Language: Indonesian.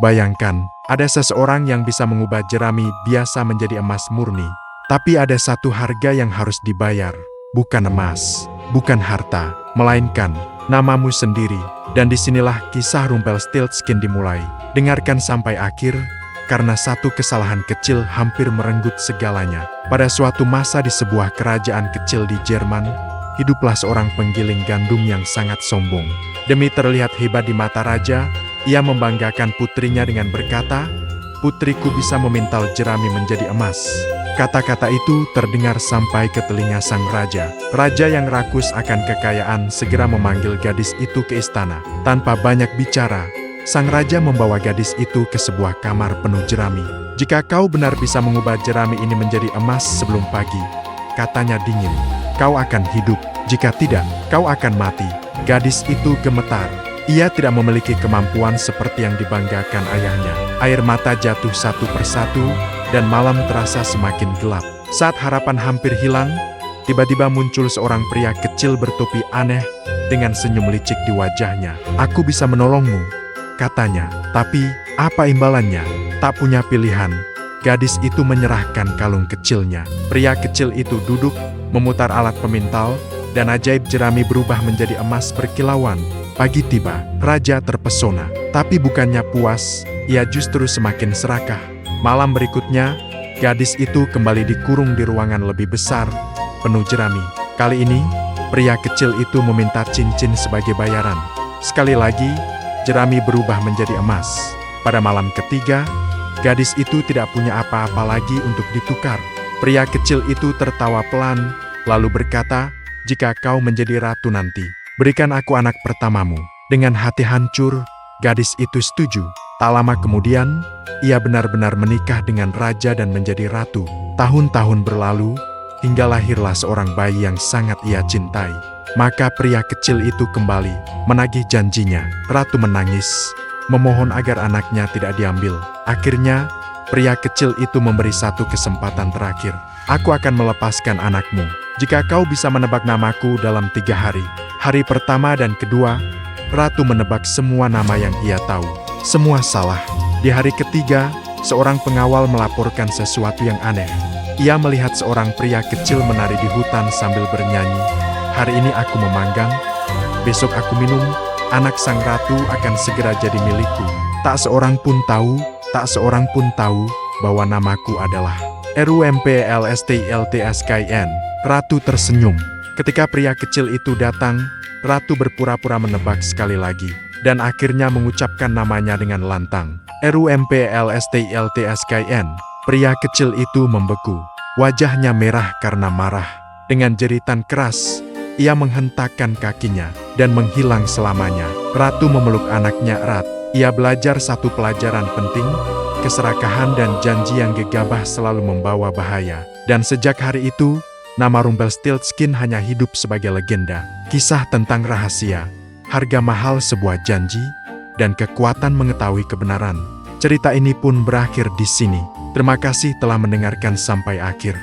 Bayangkan, ada seseorang yang bisa mengubah jerami biasa menjadi emas murni. Tapi ada satu harga yang harus dibayar. Bukan emas, bukan harta, melainkan namamu sendiri. Dan disinilah kisah Rumpelstiltskin dimulai. Dengarkan sampai akhir, karena satu kesalahan kecil hampir merenggut segalanya. Pada suatu masa di sebuah kerajaan kecil di Jerman, hiduplah seorang penggiling gandum yang sangat sombong. Demi terlihat hebat di mata raja, ia membanggakan putrinya dengan berkata, "Putriku bisa memintal jerami menjadi emas." Kata-kata itu terdengar sampai ke telinga sang raja. Raja yang rakus akan kekayaan segera memanggil gadis itu ke istana. Tanpa banyak bicara, sang raja membawa gadis itu ke sebuah kamar penuh jerami. "Jika kau benar bisa mengubah jerami ini menjadi emas sebelum pagi," katanya dingin, "kau akan hidup. Jika tidak, kau akan mati." Gadis itu gemetar. Ia tidak memiliki kemampuan seperti yang dibanggakan ayahnya. Air mata jatuh satu persatu, dan malam terasa semakin gelap. Saat harapan hampir hilang, tiba-tiba muncul seorang pria kecil bertopi aneh dengan senyum licik di wajahnya. "Aku bisa menolongmu," katanya. "Tapi, apa imbalannya?" Tak punya pilihan, gadis itu menyerahkan kalung kecilnya. Pria kecil itu duduk, memutar alat pemintal, dan ajaib jerami berubah menjadi emas berkilauan. Pagi tiba, raja terpesona. Tapi bukannya puas, ia justru semakin serakah. Malam berikutnya, gadis itu kembali dikurung di ruangan lebih besar, penuh jerami. Kali ini, pria kecil itu meminta cincin sebagai bayaran. Sekali lagi, jerami berubah menjadi emas. Pada malam ketiga, gadis itu tidak punya apa-apa lagi untuk ditukar. Pria kecil itu tertawa pelan, lalu berkata, "Jika kau menjadi ratu nanti, berikan aku anak pertamamu." Dengan hati hancur, gadis itu setuju. Tak lama kemudian, ia benar-benar menikah dengan raja dan menjadi ratu. Tahun-tahun berlalu, hingga lahirlah seorang bayi yang sangat ia cintai. Maka pria kecil itu kembali, menagih janjinya. Ratu menangis, memohon agar anaknya tidak diambil. Akhirnya, pria kecil itu memberi satu kesempatan terakhir. "Aku akan melepaskan anakmu, jika kau bisa menebak namaku dalam 3 hari. Hari pertama dan kedua, ratu menebak semua nama yang ia tahu. Semua salah. Di hari ketiga, seorang pengawal melaporkan sesuatu yang aneh. Ia melihat seorang pria kecil menari di hutan sambil bernyanyi, "Hari ini aku memanggang, besok aku minum, anak sang ratu akan segera jadi milikku." Tak seorang pun tahu bahwa namaku adalah Rumpelstiltskin. Ratu tersenyum. Ketika pria kecil itu datang, ratu berpura-pura menebak sekali lagi, dan akhirnya mengucapkan namanya dengan lantang, Rumpelstiltskin. Pria kecil itu membeku. Wajahnya merah karena marah. Dengan jeritan keras, ia menghentakkan kakinya dan menghilang selamanya. Ratu memeluk anaknya erat. Ia belajar satu pelajaran penting, keserakahan dan janji yang gegabah selalu membawa bahaya. Dan sejak hari itu, nama Rumpelstiltskin hanya hidup sebagai legenda. Kisah tentang rahasia, harga mahal sebuah janji, dan kekuatan mengetahui kebenaran. Cerita ini pun berakhir di sini. Terima kasih telah mendengarkan sampai akhir.